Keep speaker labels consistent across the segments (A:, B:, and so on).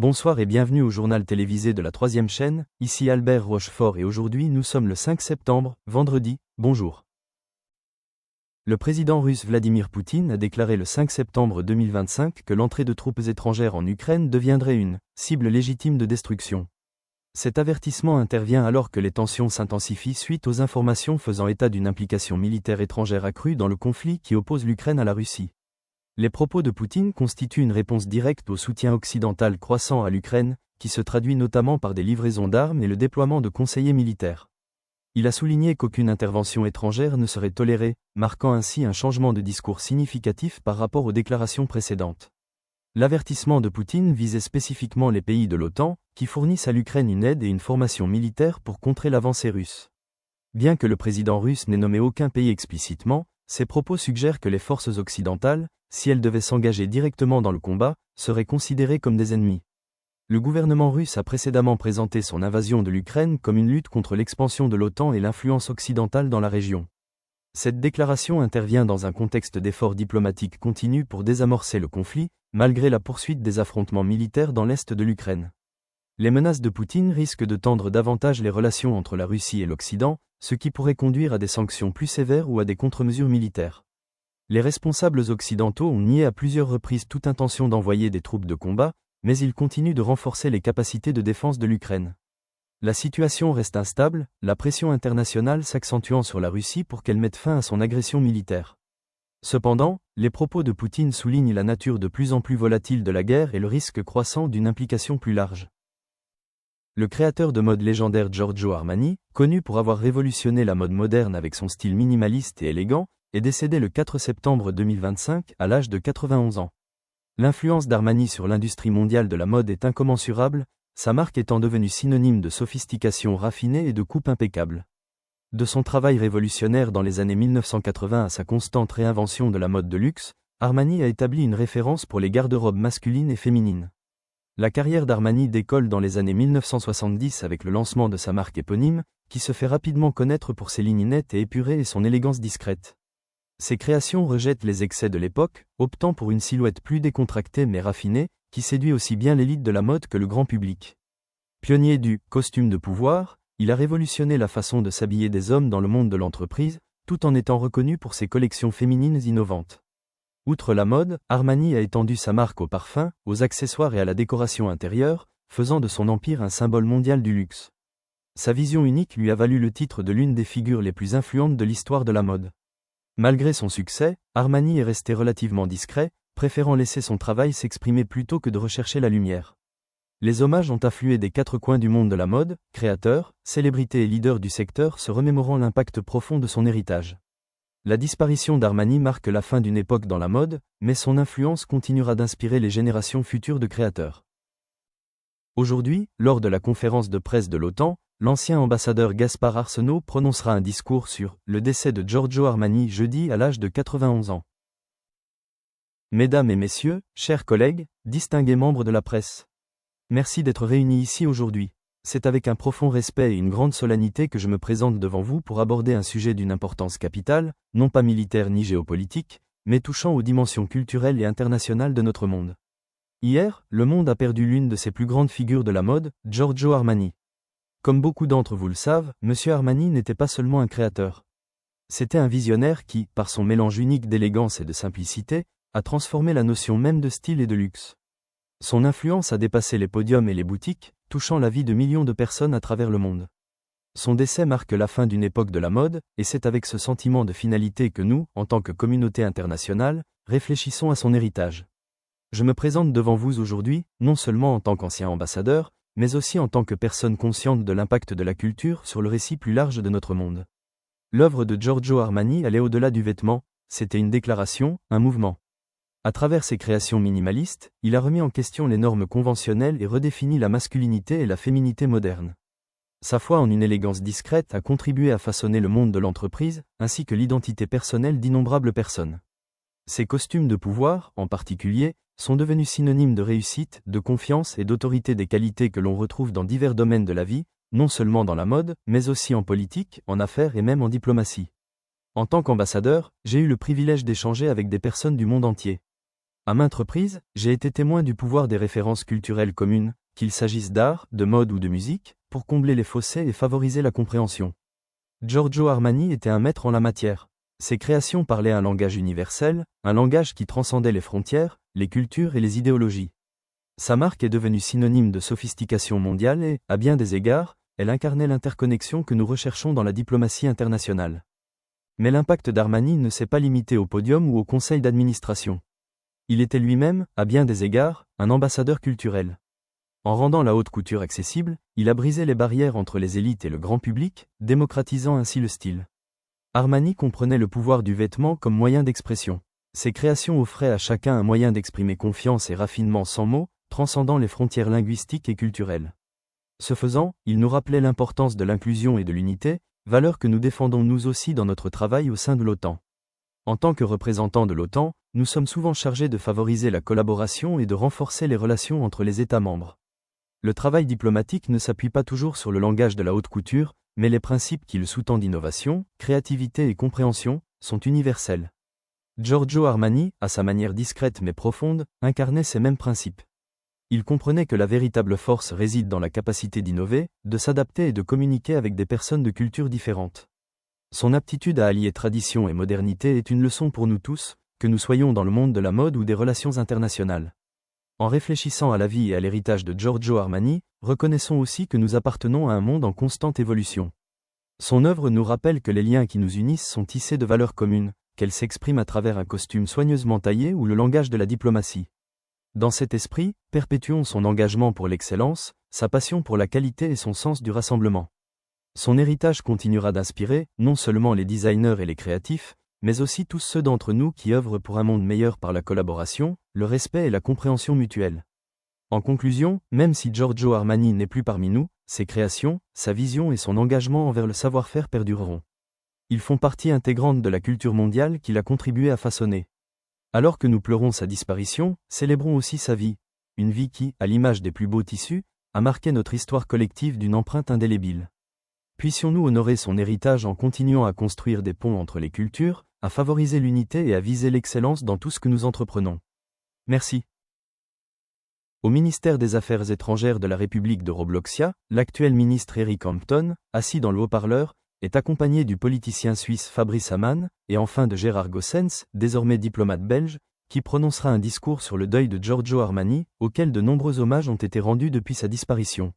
A: Bonsoir et bienvenue au journal télévisé de la 3e chaîne, ici Albert Rochefort et aujourd'hui nous sommes le 5 septembre, vendredi, bonjour. Le président russe Vladimir Poutine a déclaré le 5 septembre 2025 que l'entrée de troupes étrangères en Ukraine deviendrait une cible légitime de destruction. Cet avertissement intervient alors que les tensions s'intensifient suite aux informations faisant état d'une implication militaire étrangère accrue dans le conflit qui oppose l'Ukraine à la Russie. Les propos de Poutine constituent une réponse directe au soutien occidental croissant à l'Ukraine, qui se traduit notamment par des livraisons d'armes et le déploiement de conseillers militaires. Il a souligné qu'aucune intervention étrangère ne serait tolérée, marquant ainsi un changement de discours significatif par rapport aux déclarations précédentes. L'avertissement de Poutine visait spécifiquement les pays de l'OTAN, qui fournissent à l'Ukraine une aide et une formation militaire pour contrer l'avancée russe. Bien que le président russe n'ait nommé aucun pays explicitement, ses propos suggèrent que les forces occidentales, si elles devaient s'engager directement dans le combat, seraient considérées comme des ennemis. Le gouvernement russe a précédemment présenté son invasion de l'Ukraine comme une lutte contre l'expansion de l'OTAN et l'influence occidentale dans la région. Cette déclaration intervient dans un contexte d'efforts diplomatiques continus pour désamorcer le conflit, malgré la poursuite des affrontements militaires dans l'est de l'Ukraine. Les menaces de Poutine risquent de tendre davantage les relations entre la Russie et l'Occident, ce qui pourrait conduire à des sanctions plus sévères ou à des contre-mesures militaires. Les responsables occidentaux ont nié à plusieurs reprises toute intention d'envoyer des troupes de combat, mais ils continuent de renforcer les capacités de défense de l'Ukraine. La situation reste instable, la pression internationale s'accentuant sur la Russie pour qu'elle mette fin à son agression militaire. Cependant, les propos de Poutine soulignent la nature de plus en plus volatile de la guerre et le risque croissant d'une implication plus large. Le créateur de mode légendaire Giorgio Armani, connu pour avoir révolutionné la mode moderne avec son style minimaliste et élégant, est décédé le 4 septembre 2025 à l'âge de 91 ans. L'influence d'Armani sur l'industrie mondiale de la mode est incommensurable, sa marque étant devenue synonyme de sophistication raffinée et de coupe impeccable. De son travail révolutionnaire dans les années 1980 à sa constante réinvention de la mode de luxe, Armani a établi une référence pour les garde-robes masculines et féminines. La carrière d'Armani décolle dans les années 1970 avec le lancement de sa marque éponyme, qui se fait rapidement connaître pour ses lignes nettes et épurées et son élégance discrète. Ses créations rejettent les excès de l'époque, optant pour une silhouette plus décontractée mais raffinée, qui séduit aussi bien l'élite de la mode que le grand public. Pionnier du « costume de pouvoir », il a révolutionné la façon de s'habiller des hommes dans le monde de l'entreprise, tout en étant reconnu pour ses collections féminines innovantes. Outre la mode, Armani a étendu sa marque aux parfums, aux accessoires et à la décoration intérieure, faisant de son empire un symbole mondial du luxe. Sa vision unique lui a valu le titre de l'une des figures les plus influentes de l'histoire de la mode. Malgré son succès, Armani est resté relativement discret, préférant laisser son travail s'exprimer plutôt que de rechercher la lumière. Les hommages ont afflué des quatre coins du monde de la mode, créateurs, célébrités et leaders du secteur se remémorant l'impact profond de son héritage. La disparition d'Armani marque la fin d'une époque dans la mode, mais son influence continuera d'inspirer les générations futures de créateurs. Aujourd'hui, lors de la conférence de presse de l'OTAN, l'ancien ambassadeur Gaspard Arsenault prononcera un discours sur le décès de Giorgio Armani jeudi à l'âge de 91 ans. Mesdames et messieurs, chers collègues, distingués membres de la presse. Merci d'être réunis ici aujourd'hui. C'est avec un profond respect et une grande solennité que je me présente devant vous pour aborder un sujet d'une importance capitale, non pas militaire ni géopolitique, mais touchant aux dimensions culturelles et internationales de notre monde. Hier, le monde a perdu l'une de ses plus grandes figures de la mode, Giorgio Armani. Comme beaucoup d'entre vous le savent, M. Armani n'était pas seulement un créateur. C'était un visionnaire qui, par son mélange unique d'élégance et de simplicité, a transformé la notion même de style et de luxe. Son influence a dépassé les podiums et les boutiques, touchant la vie de millions de personnes à travers le monde. Son décès marque la fin d'une époque de la mode, et c'est avec ce sentiment de finalité que nous, en tant que communauté internationale, réfléchissons à son héritage. Je me présente devant vous aujourd'hui, non seulement en tant qu'ancien ambassadeur, mais aussi en tant que personne consciente de l'impact de la culture sur le récit plus large de notre monde. L'œuvre de Giorgio Armani allait au-delà du vêtement, c'était une déclaration, un mouvement. À travers ses créations minimalistes, il a remis en question les normes conventionnelles et redéfini la masculinité et la féminité moderne. Sa foi en une élégance discrète a contribué à façonner le monde de l'entreprise, ainsi que l'identité personnelle d'innombrables personnes. Ses costumes de pouvoir, en particulier, sont devenus synonymes de réussite, de confiance et d'autorité, des qualités que l'on retrouve dans divers domaines de la vie, non seulement dans la mode, mais aussi en politique, en affaires et même en diplomatie. En tant qu'ambassadeur, j'ai eu le privilège d'échanger avec des personnes du monde entier. À maintes reprises, j'ai été témoin du pouvoir des références culturelles communes, qu'il s'agisse d'art, de mode ou de musique, pour combler les fossés et favoriser la compréhension. Giorgio Armani était un maître en la matière. Ses créations parlaient un langage universel, un langage qui transcendait les frontières, les cultures et les idéologies. Sa marque est devenue synonyme de sophistication mondiale et, à bien des égards, elle incarnait l'interconnexion que nous recherchons dans la diplomatie internationale. Mais l'impact d'Armani ne s'est pas limité au podium ou au conseil d'administration. Il était lui-même, à bien des égards, un ambassadeur culturel. En rendant la haute couture accessible, il a brisé les barrières entre les élites et le grand public, démocratisant ainsi le style. Armani comprenait le pouvoir du vêtement comme moyen d'expression. Ses créations offraient à chacun un moyen d'exprimer confiance et raffinement sans mots, transcendant les frontières linguistiques et culturelles. Ce faisant, il nous rappelait l'importance de l'inclusion et de l'unité, valeurs que nous défendons nous aussi dans notre travail au sein de l'OTAN. En tant que représentants de l'OTAN, nous sommes souvent chargés de favoriser la collaboration et de renforcer les relations entre les États membres. Le travail diplomatique ne s'appuie pas toujours sur le langage de la haute couture, mais les principes qui le sous-tendent d'innovation, créativité et compréhension, sont universels. Giorgio Armani, à sa manière discrète mais profonde, incarnait ces mêmes principes. Il comprenait que la véritable force réside dans la capacité d'innover, de s'adapter et de communiquer avec des personnes de cultures différentes. Son aptitude à allier tradition et modernité est une leçon pour nous tous, que nous soyons dans le monde de la mode ou des relations internationales. En réfléchissant à la vie et à l'héritage de Giorgio Armani, reconnaissons aussi que nous appartenons à un monde en constante évolution. Son œuvre nous rappelle que les liens qui nous unissent sont tissés de valeurs communes, qu'elles s'expriment à travers un costume soigneusement taillé ou le langage de la diplomatie. Dans cet esprit, perpétuons son engagement pour l'excellence, sa passion pour la qualité et son sens du rassemblement. Son héritage continuera d'inspirer, non seulement les designers et les créatifs, mais aussi tous ceux d'entre nous qui œuvrent pour un monde meilleur par la collaboration, le respect et la compréhension mutuelle. En conclusion, même si Giorgio Armani n'est plus parmi nous, ses créations, sa vision et son engagement envers le savoir-faire perdureront. Ils font partie intégrante de la culture mondiale qu'il a contribué à façonner. Alors que nous pleurons sa disparition, célébrons aussi sa vie, une vie qui, à l'image des plus beaux tissus, a marqué notre histoire collective d'une empreinte indélébile. Puissions-nous honorer son héritage en continuant à construire des ponts entre les cultures, à favoriser l'unité et à viser l'excellence dans tout ce que nous entreprenons. Merci. Au ministère des Affaires étrangères de la République de Robloxia, l'actuel ministre Eric Hampton, assis dans le haut-parleur, est accompagné du politicien suisse Fabrice Hamann, et enfin de Gérard Gossens, désormais diplomate belge, qui prononcera un discours sur le deuil de Giorgio Armani, auquel de nombreux hommages ont été rendus depuis sa disparition.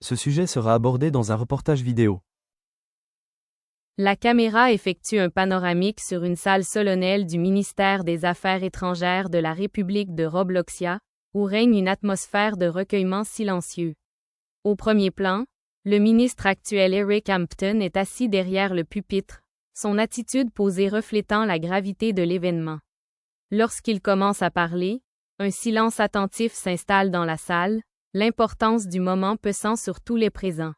A: Ce sujet sera abordé dans un reportage vidéo.
B: La caméra effectue un panoramique sur une salle solennelle du ministère des Affaires étrangères de la République de Robloxia, où règne une atmosphère de recueillement silencieux. Au premier plan, le ministre actuel Eric Hampton est assis derrière le pupitre, son attitude posée reflétant la gravité de l'événement. Lorsqu'il commence à parler, un silence attentif s'installe dans la salle, l'importance du moment pesant sur tous les présents.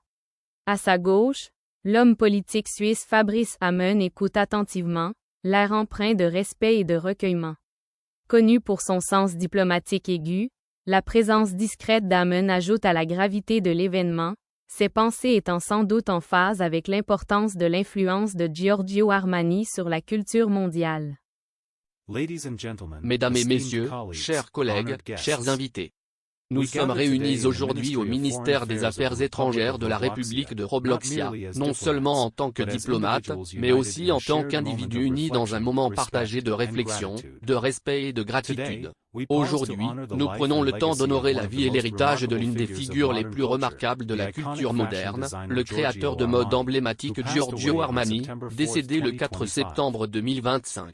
B: À sa gauche, l'homme politique suisse Fabrice Hamann écoute attentivement, l'air empreint de respect et de recueillement. Connu pour son sens diplomatique aigu, la présence discrète d'Hamann ajoute à la gravité de l'événement, ses pensées étant sans doute en phase avec l'importance de l'influence de Giorgio Armani sur la culture mondiale.
C: Mesdames et messieurs, chers collègues, chers invités. Nous sommes réunis aujourd'hui au ministère des Affaires étrangères de la République de Robloxia, non seulement en tant que diplomates, mais aussi en tant qu'individus unis dans un moment partagé de réflexion, de respect et de gratitude. Aujourd'hui, nous prenons le temps d'honorer la vie et l'héritage de l'une des figures les plus remarquables de la culture moderne, le créateur de mode emblématique Giorgio Armani, décédé le 4 septembre 2025.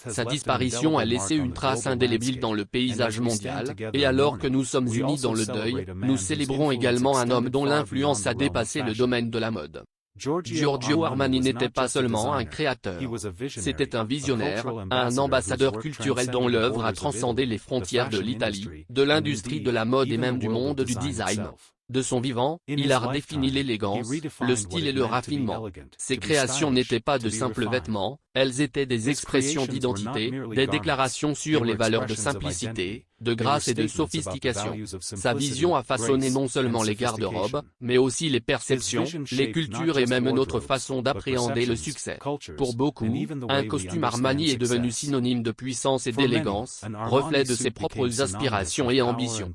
C: Sa disparition a laissé une trace indélébile dans le paysage mondial, et alors que nous sommes unis dans le deuil, nous célébrons également un homme dont l'influence a dépassé le domaine de la mode. Giorgio Armani n'était pas seulement un créateur, c'était un visionnaire, un ambassadeur culturel dont l'œuvre a transcendé les frontières de l'Italie, de l'industrie de la mode et même du monde du design. De son vivant, il a redéfini l'élégance, le style et le raffinement. Ses créations n'étaient pas de simples vêtements, elles étaient des expressions d'identité, des déclarations sur les valeurs de simplicité, de grâce et de sophistication. Sa vision a façonné non seulement les garde-robes, mais aussi les perceptions, les cultures et même notre façon d'appréhender le succès. Pour beaucoup, un costume Armani est devenu synonyme de puissance et d'élégance, reflet de ses propres aspirations et ambitions.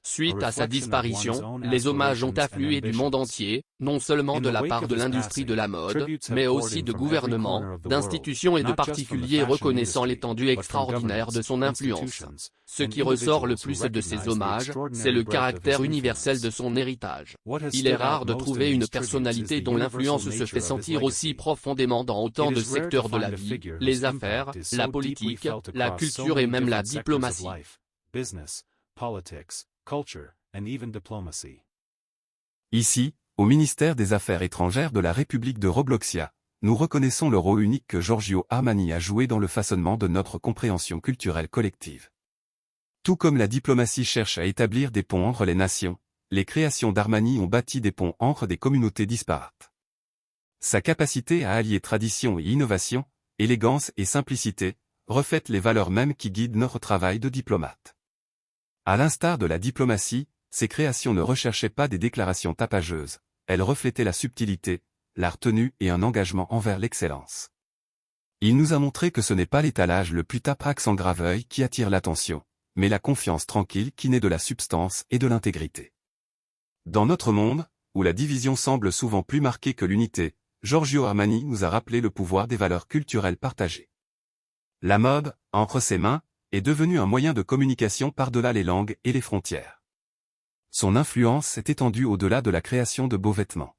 C: Suite à sa disparition, les hommages ont afflué du monde entier, non seulement de la part de l'industrie de la mode, mais aussi de gouvernements, d'institutions et de particuliers reconnaissant l'étendue extraordinaire de son influence. Ce qui ressort le plus de ces hommages, c'est le caractère universel de son héritage. Il est rare de trouver une personnalité dont l'influence se fait sentir aussi profondément dans autant de secteurs de la vie, les affaires, la politique, la culture et même la diplomatie.
D: Ici, au ministère des Affaires étrangères de la République de Robloxia, nous reconnaissons le rôle unique que Giorgio Armani a joué dans le façonnement de notre compréhension culturelle collective. Tout comme la diplomatie cherche à établir des ponts entre les nations, les créations d'Armani ont bâti des ponts entre des communautés disparates. Sa capacité à allier tradition et innovation, élégance et simplicité, reflète les valeurs mêmes qui guident notre travail de diplomate. À l'instar de la diplomatie, ces créations ne recherchaient pas des déclarations tapageuses, elles reflétaient la subtilité, la retenue et un engagement envers l'excellence. Il nous a montré que ce n'est pas l'étalage le plus taprax en graveuil qui attire l'attention, mais la confiance tranquille qui naît de la substance et de l'intégrité. Dans notre monde, où la division semble souvent plus marquée que l'unité, Giorgio Armani nous a rappelé le pouvoir des valeurs culturelles partagées. La mode, entre ses mains, est devenue un moyen de communication par-delà les langues et les frontières. Son influence s'est étendue au-delà de la création de beaux vêtements.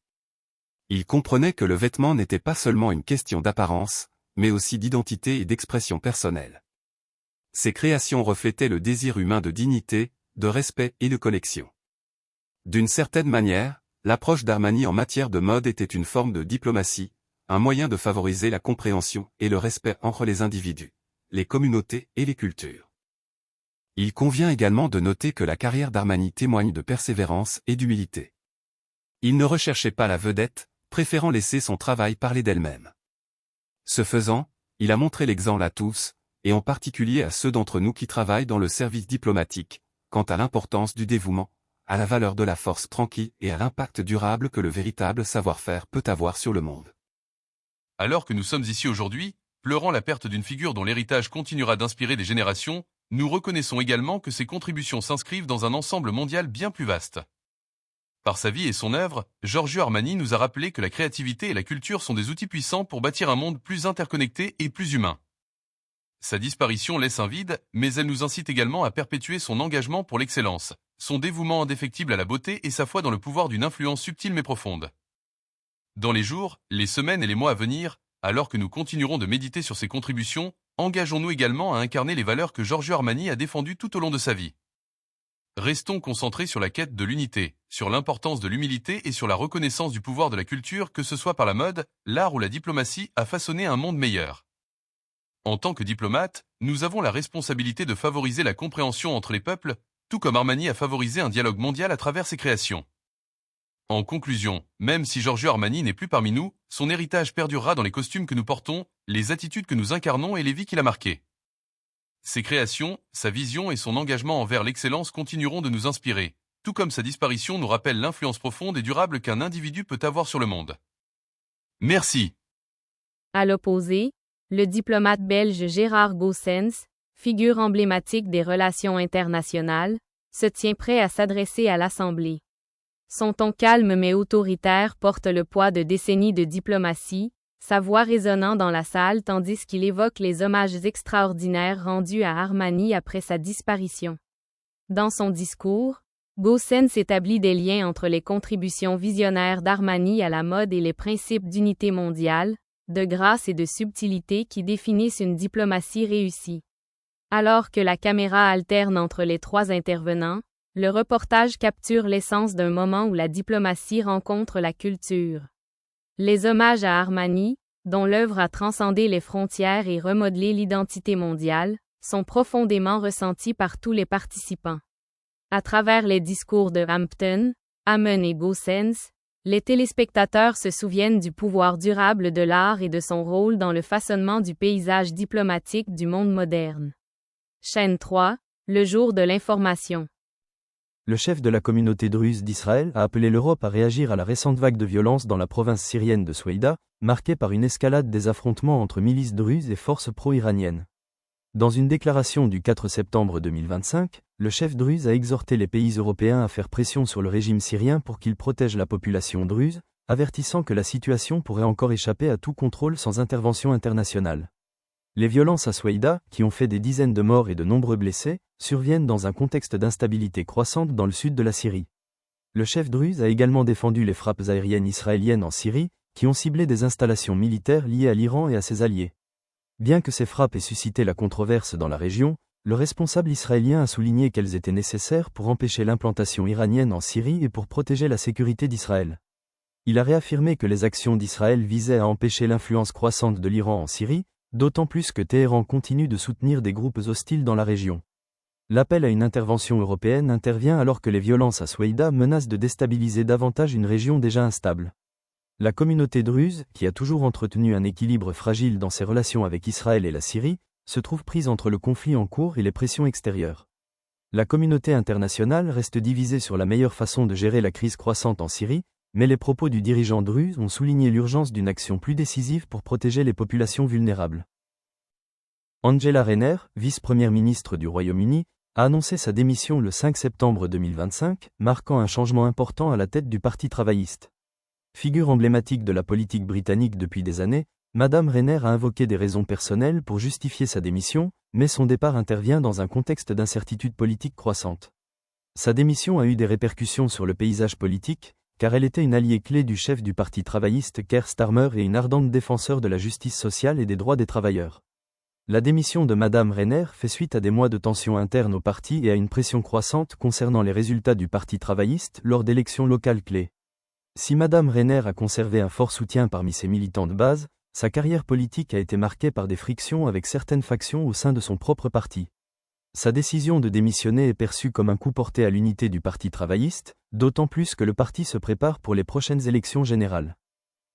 D: Il comprenait que le vêtement n'était pas seulement une question d'apparence, mais aussi d'identité et d'expression personnelle. Ses créations reflétaient le désir humain de dignité, de respect et de connexion. D'une certaine manière, l'approche d'Armani en matière de mode était une forme de diplomatie, un moyen de favoriser la compréhension et le respect entre les individus, les communautés et les cultures. Il convient également de noter que la carrière d'Armani témoigne de persévérance et d'humilité. Il ne recherchait pas la vedette, préférant laisser son travail parler d'elle-même. Ce faisant, il a montré l'exemple à tous, et en particulier à ceux d'entre nous qui travaillent dans le service diplomatique, quant à l'importance du dévouement, à la valeur de la force tranquille et à l'impact durable que le véritable savoir-faire peut avoir sur le monde.
E: Alors que nous sommes ici aujourd'hui, pleurant la perte d'une figure dont l'héritage continuera d'inspirer des générations, nous reconnaissons également que ses contributions s'inscrivent dans un ensemble mondial bien plus vaste. Par sa vie et son œuvre, Giorgio Armani nous a rappelé que la créativité et la culture sont des outils puissants pour bâtir un monde plus interconnecté et plus humain. Sa disparition laisse un vide, mais elle nous incite également à perpétuer son engagement pour l'excellence, son dévouement indéfectible à la beauté et sa foi dans le pouvoir d'une influence subtile mais profonde. Dans les jours, les semaines et les mois à venir, alors que nous continuerons de méditer sur ses contributions, engageons-nous également à incarner les valeurs que Giorgio Armani a défendues tout au long de sa vie. Restons concentrés sur la quête de l'unité, sur l'importance de l'humilité et sur la reconnaissance du pouvoir de la culture, que ce soit par la mode, l'art ou la diplomatie, à façonner un monde meilleur. En tant que diplomates, nous avons la responsabilité de favoriser la compréhension entre les peuples, tout comme Armani a favorisé un dialogue mondial à travers ses créations. En conclusion, même si Giorgio Armani n'est plus parmi nous, son héritage perdurera dans les costumes que nous portons, les attitudes que nous incarnons et les vies qu'il a marquées. Ses créations, sa vision et son engagement envers l'excellence continueront de nous inspirer, tout comme sa disparition nous rappelle l'influence profonde et durable qu'un individu peut avoir sur le monde. Merci.
B: À l'opposé, le diplomate belge Gérard Goossens, figure emblématique des relations internationales, se tient prêt à s'adresser à l'Assemblée. Son ton calme mais autoritaire porte le poids de décennies de diplomatie, sa voix résonnant dans la salle tandis qu'il évoque les hommages extraordinaires rendus à Armani après sa disparition. Dans son discours, Goossens établit des liens entre les contributions visionnaires d'Armani à la mode et les principes d'unité mondiale, de grâce et de subtilité qui définissent une diplomatie réussie. Alors que la caméra alterne entre les trois intervenants, le reportage capture l'essence d'un moment où la diplomatie rencontre la culture. Les hommages à Armani, dont l'œuvre a transcendé les frontières et remodelé l'identité mondiale, sont profondément ressentis par tous les participants. À travers les discours de Hampton, Amen et Goossens, les téléspectateurs se souviennent du pouvoir durable de l'art et de son rôle dans le façonnement du paysage diplomatique du monde moderne. Chaîne 3, le jour de l'information.
A: Le chef de la communauté druze d'Israël a appelé l'Europe à réagir à la récente vague de violence dans la province syrienne de Soueïda, marquée par une escalade des affrontements entre milices druzes et forces pro-iraniennes. Dans une déclaration du 4 septembre 2025, le chef druze a exhorté les pays européens à faire pression sur le régime syrien pour qu'il protège la population druze, avertissant que la situation pourrait encore échapper à tout contrôle sans intervention internationale. Les violences à Soueïda, qui ont fait des dizaines de morts et de nombreux blessés, surviennent dans un contexte d'instabilité croissante dans le sud de la Syrie. Le chef druze a également défendu les frappes aériennes israéliennes en Syrie, qui ont ciblé des installations militaires liées à l'Iran et à ses alliés. Bien que ces frappes aient suscité la controverse dans la région, le responsable israélien a souligné qu'elles étaient nécessaires pour empêcher l'implantation iranienne en Syrie et pour protéger la sécurité d'Israël. Il a réaffirmé que les actions d'Israël visaient à empêcher l'influence croissante de l'Iran en Syrie, d'autant plus que Téhéran continue de soutenir des groupes hostiles dans la région. L'appel à une intervention européenne intervient alors que les violences à Soueïda menacent de déstabiliser davantage une région déjà instable. La communauté druze, qui a toujours entretenu un équilibre fragile dans ses relations avec Israël et la Syrie, se trouve prise entre le conflit en cours et les pressions extérieures. La communauté internationale reste divisée sur la meilleure façon de gérer la crise croissante en Syrie, mais les propos du dirigeant druze ont souligné l'urgence d'une action plus décisive pour protéger les populations vulnérables. Angela Rayner, vice-première ministre du Royaume-Uni, a annoncé sa démission le 5 septembre 2025, marquant un changement important à la tête du Parti travailliste. Figure emblématique de la politique britannique depuis des années, Madame Rayner a invoqué des raisons personnelles pour justifier sa démission, mais son départ intervient dans un contexte d'incertitude politique croissante. Sa démission a eu des répercussions sur le paysage politique, car elle était une alliée clé du chef du Parti travailliste Keir Starmer et une ardente défenseur de la justice sociale et des droits des travailleurs. La démission de Madame Rayner fait suite à des mois de tensions internes au parti et à une pression croissante concernant les résultats du Parti travailliste lors d'élections locales clés. Si Madame Rayner a conservé un fort soutien parmi ses militants de base, sa carrière politique a été marquée par des frictions avec certaines factions au sein de son propre parti. Sa décision de démissionner est perçue comme un coup porté à l'unité du Parti travailliste, d'autant plus que le parti se prépare pour les prochaines élections générales.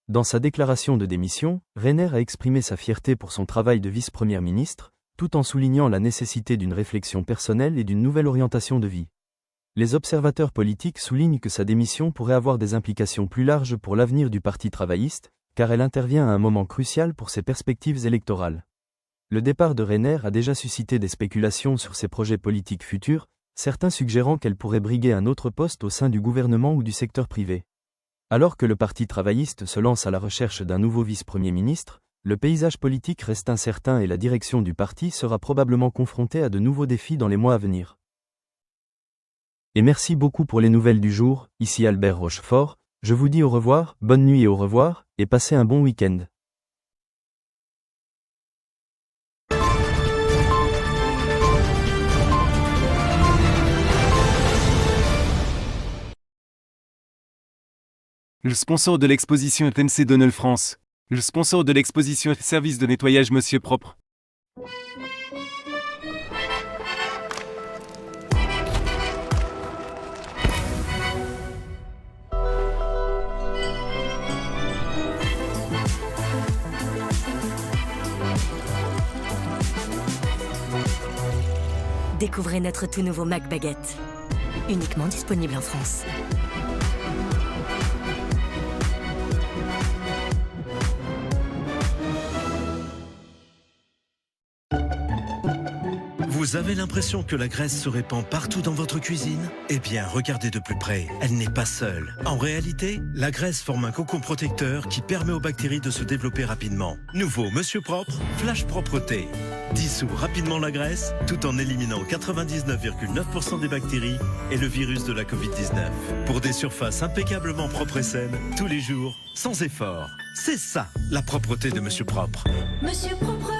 A: Dans sa déclaration de démission, Rayner a exprimé sa fierté pour son travail de vice-première ministre, tout en soulignant la nécessité d'une réflexion personnelle et d'une nouvelle orientation de vie. Les observateurs politiques soulignent que sa démission pourrait avoir des implications plus larges pour l'avenir du Parti travailliste, car elle intervient à un moment crucial pour ses perspectives électorales. Le départ de Rayner a déjà suscité des spéculations sur ses projets politiques futurs, certains suggérant qu'elle pourrait briguer un autre poste au sein du gouvernement ou du secteur privé. Alors que le Parti travailliste se lance à la recherche d'un nouveau vice-premier ministre, le paysage politique reste incertain et la direction du parti sera probablement confrontée à de nouveaux défis dans les mois à venir. Et merci beaucoup pour les nouvelles du jour, ici Albert Rochefort, je vous dis au revoir, bonne nuit et au revoir, et passez un bon week-end.
F: Le sponsor de l'exposition est MC Donald France. Le sponsor de l'exposition est Service de nettoyage Monsieur Propre.
G: Découvrez notre tout nouveau Mac Baguette. Uniquement disponible en France.
H: Vous avez l'impression que la graisse se répand partout dans votre cuisine? Eh bien, regardez de plus près, elle n'est pas seule. En réalité, la graisse forme un cocon protecteur qui permet aux bactéries de se développer rapidement. Nouveau Monsieur Propre, Flash Propreté. Dissout rapidement la graisse, tout en éliminant 99,9% des bactéries et le virus de la Covid-19. Pour des surfaces impeccablement propres et saines, tous les jours, sans effort. C'est ça, la propreté de Monsieur Propre.
G: Monsieur Propre.